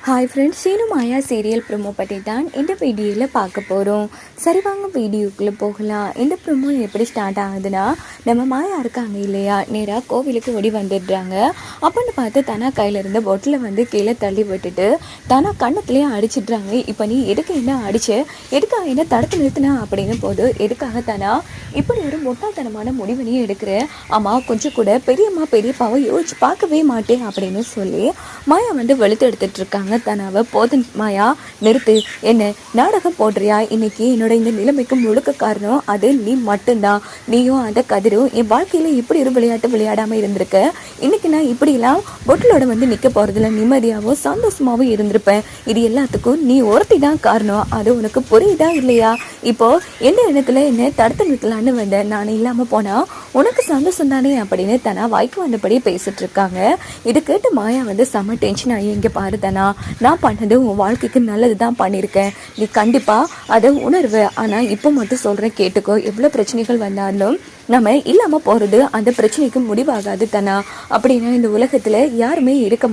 Hi friends, Seenu மாயா serial promo பற்றி தான் இந்த வீடியோவில் பார்க்க போகிறோம். சரி வாங்க வீடியோக்குள்ளே போகலாம். இந்த ப்ரோமோ எப்படி ஸ்டார்ட் ஆகுதுன்னா, நம்ம மாயா இருக்காங்க இல்லையா, நேராக கோவிலுக்கு ஓடி வந்துடுறாங்க. அப்படின்னு பார்த்து தானா கையில் இருந்த பொட்டில் வந்து கீழே தள்ளி விட்டுட்டு தானா கண்ணத்துலேயே அடிச்சிடுறாங்க. இப்போ நீ எதுக்கு என்ன அடிச்சு, எதுக்காக என்ன தடுத்து நிறுத்தினா அப்படின்னு போது, எதுக்காக தானா இப்படி ஒரு முட்டாள்தனமான முடிவினையும் எடுக்கிற, அம்மா கொஞ்சம் கூட பெரியம்மா பெரியப்பாவை யோசிச்சு பார்க்கவே மாட்டேன் அப்படின்னு சொல்லி மாயா வந்து வெளுத்து எடுத்துட்டு இருக்காங்க. தனாவை போதும் மாயா, நிறுத்து, என்ன நாடகம் போடுறியா? இன்னைக்கு என்னோட இந்த நிலைமைக்கு முழுக்க காரணம் அது நீ மட்டும்தான். நீயும் அந்த கதிரும் என் வாழ்க்கையில இப்படி ஒரு விளையாட்டு விளையாடாம இருந்திருக்க. இன்னைக்கு நான் இப்படிலாம் பொட்டிலோட வந்து நிக்க போறதுல நிம்மதியாகவும் சந்தோஷமாவும் இருந்திருப்பேன். இது எல்லாத்துக்கும் நீ ஒருத்தி தான் காரணம். அது உனக்கு புரியுதா இல்லையா? இப்போ எந்த இடத்துல என்ன தடுத்து நிறுத்தலான்னு வந்தேன். நான் இல்லாம போனா உனக்கு சந்தோஷம் தானே அப்படின்னு தானா வாய்க்கு வந்தபடி பேசிட்டு இருக்காங்க. இது கேட்டு மாயா வந்து செம்ம டென்ஷன் ஆகி, இங்கே பாரு தானா, நான் பண்ணது உன் வாழ்க்கைக்கு நல்லது தான் பண்ணியிருக்கேன். நீ கண்டிப்பாக அதை உணர்வு. ஆனால் இப்போ மட்டும் சொல்கிறேன் கேட்டுக்கோ. எவ்வளோ பிரச்சனைகள் வந்தாலும் நம்ம இல்லாமல் போகிறது அந்த பிரச்சனைக்கு முடிவாகாது தானா. அப்படின்னா இந்த உலகத்தில் யாருமே இருக்க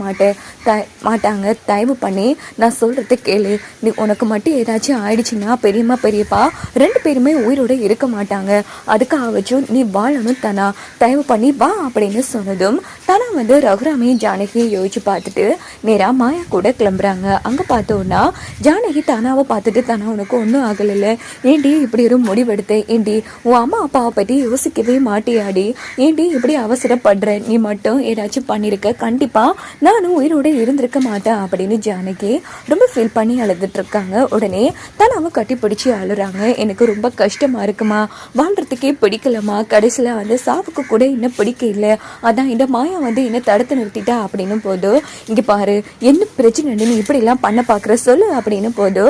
மாட்டாங்க. தயவு பண்ணி நான் சொல்கிறது கேளு. நீ உனக்கு மட்டும் ஏதாச்சும் ஆயிடுச்சுன்னா பெரியம்மா பெரியப்பா 2 பேருமே உயிரோடு இருக்க மாட்டாங்க. அதுக்காகச்சும் நீ வாழணும் தானா. தயவு பண்ணி வா அப்படின்னு சொன்னதும் தானா வந்து ரகுராமையும் ஜானகியும் யோசிச்சு பார்த்துட்டு நேராக மாயா கூட கிளம்புறாங்க. அங்கே பார்த்தோன்னா ஜானகி தானாவை பார்த்துட்டு, தானா உனக்கு ஒன்றும் ஆகலைல்ல, ஏண்டி இப்படி ஒரு முடிவெடுத்தேன்? ஏண்டி உன் அம்மா அப்பாவை பற்றி யோசிக்கவே மாட்டியாடி? ஏண்டி இப்படி அவசரப்படுற? நீ மட்டும் ஏதாச்சும் பண்ணியிருக்க, கண்டிப்பாக நானும் உயிரோடு இருந்திருக்க மாட்டேன் அப்படின்னு ஜானகி ரொம்ப ஃபீல் பண்ணி அழுதுட்டு இருக்காங்க. உடனே தானாவை கட்டி பிடிச்சி அழுறாங்க. எனக்கு ரொம்ப கஷ்டமாக இருக்குமா, வாழ்கிறதுக்கே பிடிக்கலம்மா, கடைசியில் வந்து சாவுக்கு கூட இன்னும் பிடிக்க இல்லை, அதான் இந்த மாயா வந்து என்ன தடுத்து நிறுத்திட்டா அப்படின்னு போது, இங்கே பாரு என்ன பிரச்சனை, நீ இப்படிலாம் பண்ண பார்க்குற சொல்லு அப்படின்னு போது,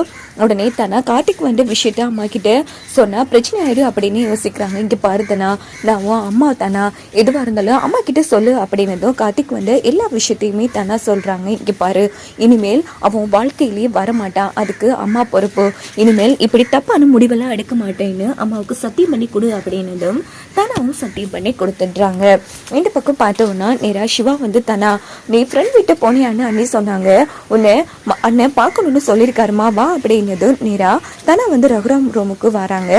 உடனே தானா கார்த்திக் வந்து விஷயத்த அம்மா கிட்ட சொன்னா பிரச்சனை ஆயிடும் அப்படின்னு யோசிக்கிறாங்க. இங்கே பாரு தானா, நான் உன் அம்மா தானா, எதுவாக இருந்தாலும் அம்மா கிட்ட சொல்லு அப்படின்னதும் கார்த்திக் வந்து எல்லா விஷயத்தையுமே தானா சொல்கிறாங்க. இங்கே பாரு, இனிமேல் அவன் வாழ்க்கையிலேயே வரமாட்டான், அதுக்கு அம்மா பொறுப்பு. இனிமேல் இப்படி தப்பான முடிவெல்லாம் எடுக்க மாட்டேன்னு அம்மாவுக்கு சத்தியம் பண்ணி கொடு அப்படின்னதும் தானாவும் சத்தியம் பண்ணி கொடுத்துடுறாங்க. இந்த பக்கம் பார்த்தோன்னா நேராக சிவா வந்து தானா, நீ ஃப்ரெண்ட் வீட்டை போனியான்னு அண்ணி சொன்னாங்க, உன்னை அண்ணன் பார்க்கணுன்னு சொல்லியிருக்காருமா, வா அப்படின்னதும் நேரா தானா வந்து ரகுராம் ரூமுக்கு வராங்க.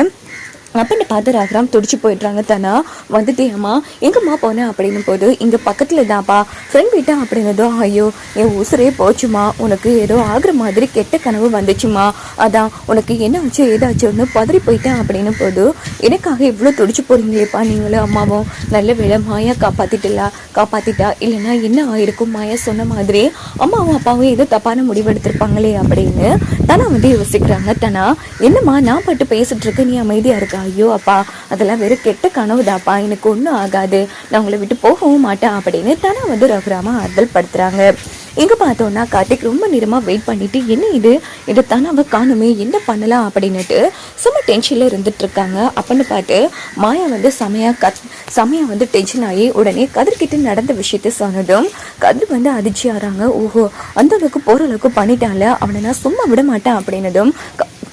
அப்படின்னு பார்த்து ரகுராம் துடிச்சு போயிடுறாங்க. தானா வந்துட்டேம்மா, எங்கம்மா போனேன் அப்படின்னு போது, இங்கே பக்கத்தில் தான்ப்பா ஃப்ரெண்ட் வீட்டா அப்படின்னதோ, ஐயோ என் உசுரே போச்சுமா, உனக்கு ஏதோ ஆகிற மாதிரி கெட்ட கனவு வந்துச்சுமா, அதான் உனக்கு என்ன ஆச்சு ஏதாச்சுன்னு பதறி போயிட்டேன் அப்படின்னு போது, எனக்காக இவ்வளோ துடிச்சு போகிறீங்களேப்பா நீங்களும் அம்மாவும். நல்ல வேலை மாயா காப்பாத்திட்டா, இல்லைன்னா என்ன ஆயிருக்கும்? மாயா சொன்ன மாதிரி அம்மாவும் அப்பாவும் ஏதோ தப்பான முடிவெடுத்திருப்பாங்களே அப்படின்னு தானா வந்து யோசிக்கிறாங்க. தானா, என்னம்மா நான் பட்டு பேசிட்டு இருக்க, நீ அமைதியாக இருக்கா? ஐயோ அப்பா, அதெல்லாம் வெறும் கெட்ட கனவுதாப்பா, எனக்கு ஒன்றும் ஆகாது, நான் உங்களை விட்டு போகவும் மாட்டேன் அப்படின்னு தானா வந்து ரகுராமா ஆறுதல் படுத்துறாங்க. எங்கே பார்த்தோன்னா கார்த்திக் ரொம்ப நேரமாக வெயிட் பண்ணிட்டு, என்ன இது தானாவை காணுமே, என்ன பண்ணலாம் அப்படின்னுட்டு செம்ம டென்ஷனில் இருந்துட்டு இருக்காங்க. அப்படின்னு பார்த்து மாயா வந்து செமையா வந்து டென்ஷன் ஆகி உடனே கதிர்கிட்ட நடந்த விஷயத்த சொன்னதும் கதிர் வந்து அதிர்ச்சி ஆறாங்க. ஓஹோ, அந்த அளவுக்கு போகிற அளவுக்கு பண்ணிட்டான்ல, அவனை நான் சும்மா விட மாட்டேன் அப்படின்னதும்,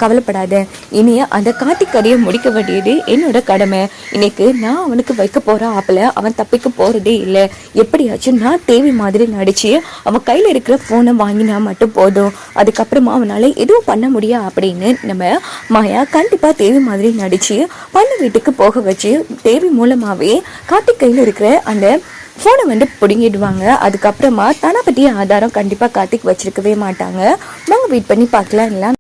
கவலைப்படாத, இனிய அந்த கார்த்திக்கடியை முடிக்க வேண்டியது என்னோட கடமை. இன்னைக்கு நான் அவனுக்கு வைக்க போற ஆப்பில் அவன் தப்பிக்க போறதே இல்லை. எப்படியாச்சும் நான் தேவி மாதிரி நடிச்சு அவன் கையில் இருக்கிற ஃபோனை வாங்கினா மட்டும் போதும், அதுக்கப்புறமா அவனால எதுவும் பண்ண முடியா அப்படின்னு நம்ம மாயா கண்டிப்பா தேவி மாதிரி நடிச்சு பண்ண வீட்டுக்கு போக வச்சு தேவி மூலமாவே கார்த்திக் கையில் இருக்கிற அந்த ஃபோனை வந்து பிடுங்கிடுவாங்க. அதுக்கப்புறமா தன்னை பற்றிய ஆதாரம் கண்டிப்பாக கார்த்திக் வச்சிருக்கவே மாட்டாங்க. நாங்கள் வெயிட் பண்ணி பார்க்கலாம்.